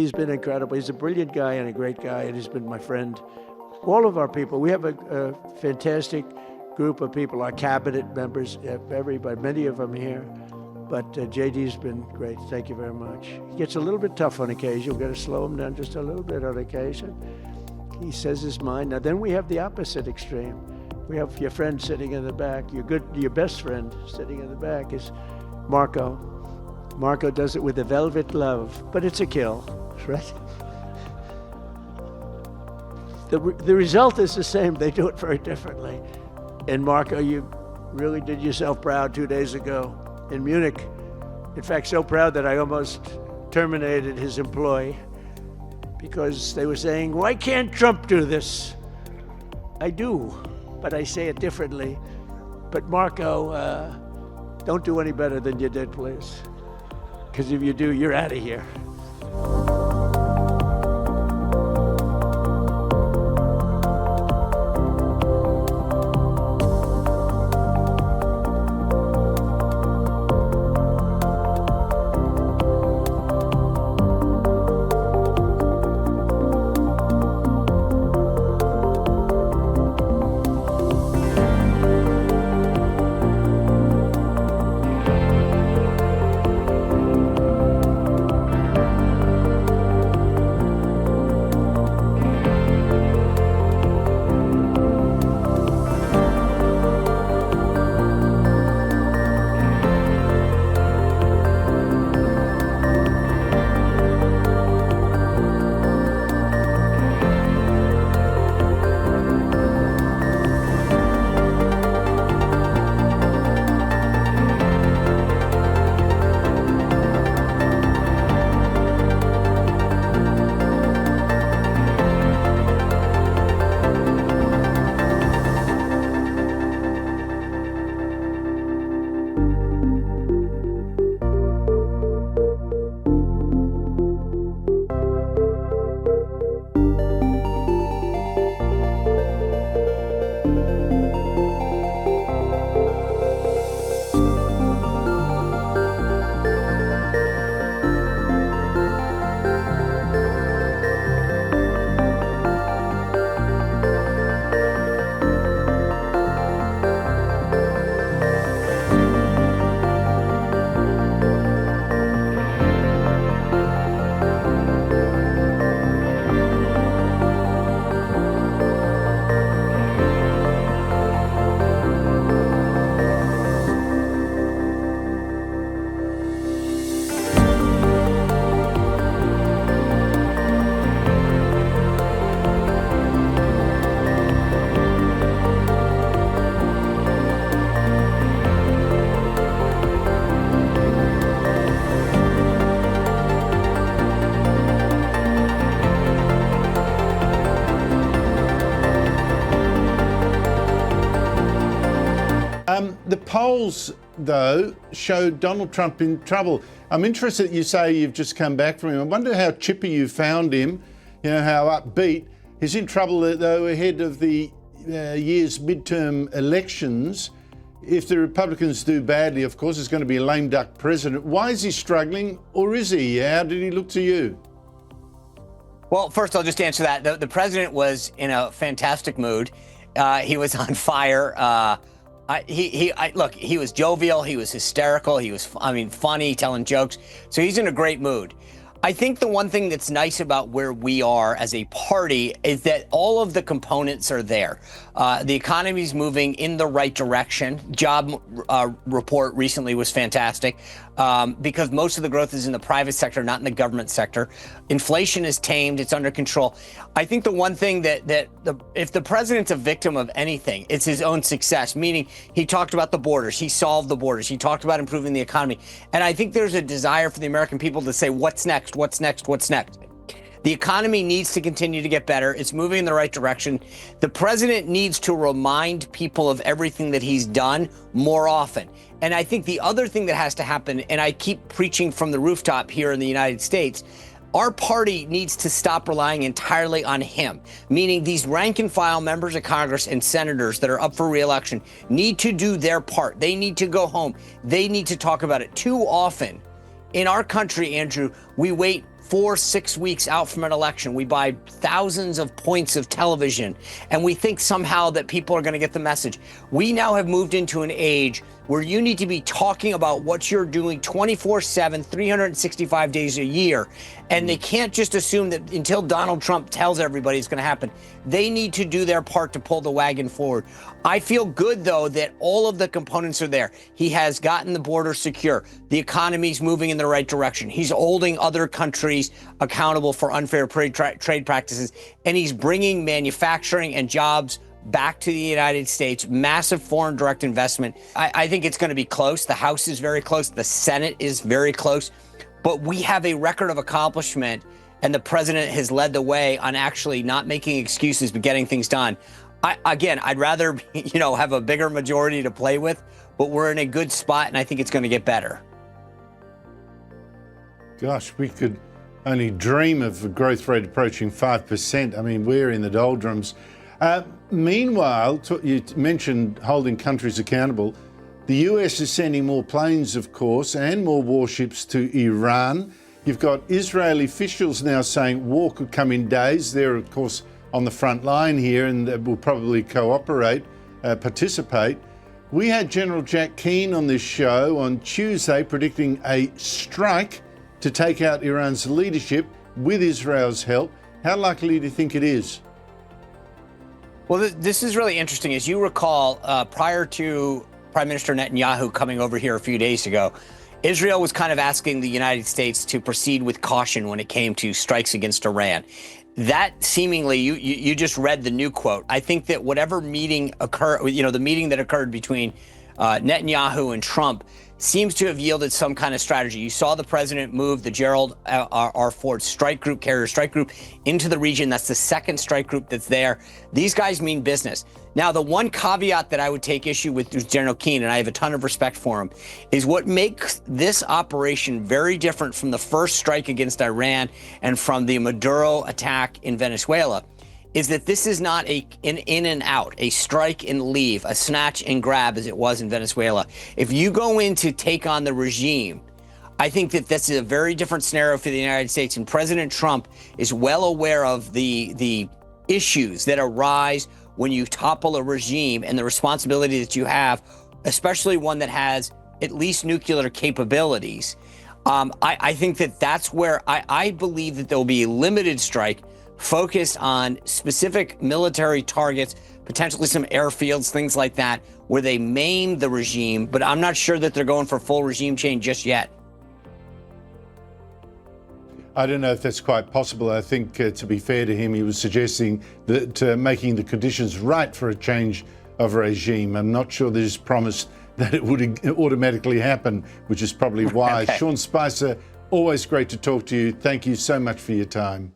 He's been incredible. He's a brilliant guy and a great guy, and he's been my friend. All of our people, we have a fantastic group of people, our cabinet members, everybody, many of them here. But JD's been great. Thank you very much. He gets a little bit tough on occasion. We've got to slow him down just a little bit on occasion. He says his mind. Now then we have the opposite extreme. We have your friend sitting in the back. Your best friend sitting in the back is Marco. Marco does it with a velvet glove, but it's a kill, right? The result is the same. They do it very differently. And Marco, you really did yourself proud 2 days ago in Munich. In fact, so proud that I almost terminated his employ because they were saying, why can't Trump do this? I do, but I say it differently. But Marco, don't do any better than you did, please. Because if you do, you're out of here. The polls, though, showed Donald Trump in trouble. I'm interested you say you've just come back from him. I wonder how chippy you found him, how upbeat. He's in trouble, though, ahead of the year's midterm elections. If the Republicans do badly, of course, it's going to be a lame duck president. Why is he struggling, or is he? How did he look to you? Well, first, I'll just answer that. The president was in a fantastic mood. He was on fire. Look, he was jovial, he was hysterical, he was, funny, telling jokes. So he's in a great mood. I think the one thing that's nice about where we are as a party is that all of the components are there. The economy's moving in the right direction. Job report recently was fantastic because most of the growth is in the private sector, not in the government sector. Inflation is tamed. It's under control. I think the one thing if the president's a victim of anything, it's his own success, meaning he talked about the borders. He solved the borders. He talked about improving the economy. And I think there's a desire for the American people to say, what's next? What's next? What's next? The economy needs to continue to get better. It's moving in the right direction. The president needs to remind people of everything that he's done more often. And I think the other thing that has to happen, and I keep preaching from the rooftop here in the United States, our party needs to stop relying entirely on him, meaning these rank and file members of Congress and senators that are up for re-election need to do their part. They need to go home. They need to talk about it. Too often in our country, Andrew, we wait 4-6 weeks out from an election. We buy thousands of points of television, and we think somehow that people are going to get the message. We now have moved into an age where you need to be talking about what you're doing 24/7, 365 days a year. And they can't just assume that until Donald Trump tells everybody it's going to happen. They need to do their part to pull the wagon forward. I feel good, though, that all of the components are there. He has gotten the border secure. The economy's moving in the right direction. He's holding other countries accountable for unfair trade practices. And he's bringing manufacturing and jobs back to the United States, massive foreign direct investment. I think it's going to be close. The House is very close. The Senate is very close. But we have a record of accomplishment, and the president has led the way on actually not making excuses but getting things done. I'd rather, have a bigger majority to play with, but we're in a good spot, and I think it's going to get better. Gosh, we could only dream of a growth rate approaching 5%. I mean, we're in the doldrums. Meanwhile, you mentioned holding countries accountable. The US is sending more planes, of course, and more warships to Iran. You've got Israeli officials now saying war could come in days. They're, of course, on the front line here and will probably cooperate, participate. We had General Jack Keane on this show on Tuesday predicting a strike to take out Iran's leadership with Israel's help. How likely do you think it is? Well, this is really interesting. As you recall, prior to Prime Minister Netanyahu coming over here a few days ago, Israel was kind of asking the United States to proceed with caution when it came to strikes against Iran. That seemingly, you just read the new quote. I think that whatever meeting occurred, the meeting that occurred between Netanyahu and Trump seems to have yielded some kind of strategy. You saw the president move the Gerald R. Ford carrier strike group into the region. That's the second strike group that's there. These guys mean business. Now, the one caveat that I would take issue with General Keane, and I have a ton of respect for him, is what makes this operation very different from the first strike against Iran and from the Maduro attack in Venezuela, is that this is not an in and out, a strike and leave, a snatch and grab as it was in Venezuela. If you go in to take on the regime, I think that this is a very different scenario for the United States, and President Trump is well aware of the issues that arise when you topple a regime and the responsibility that you have, especially one that has at least nuclear capabilities. I think that's where I believe that there will be a limited strike focused on specific military targets, potentially some airfields, things like that, where they maim the regime. But I'm not sure that they're going for full regime change just yet. I don't know if that's quite possible. I think, to be fair to him, he was suggesting that making the conditions right for a change of regime. I'm not sure that he's promised that it would automatically happen, which is probably why. Okay. Sean Spicer, always great to talk to you. Thank you so much for your time.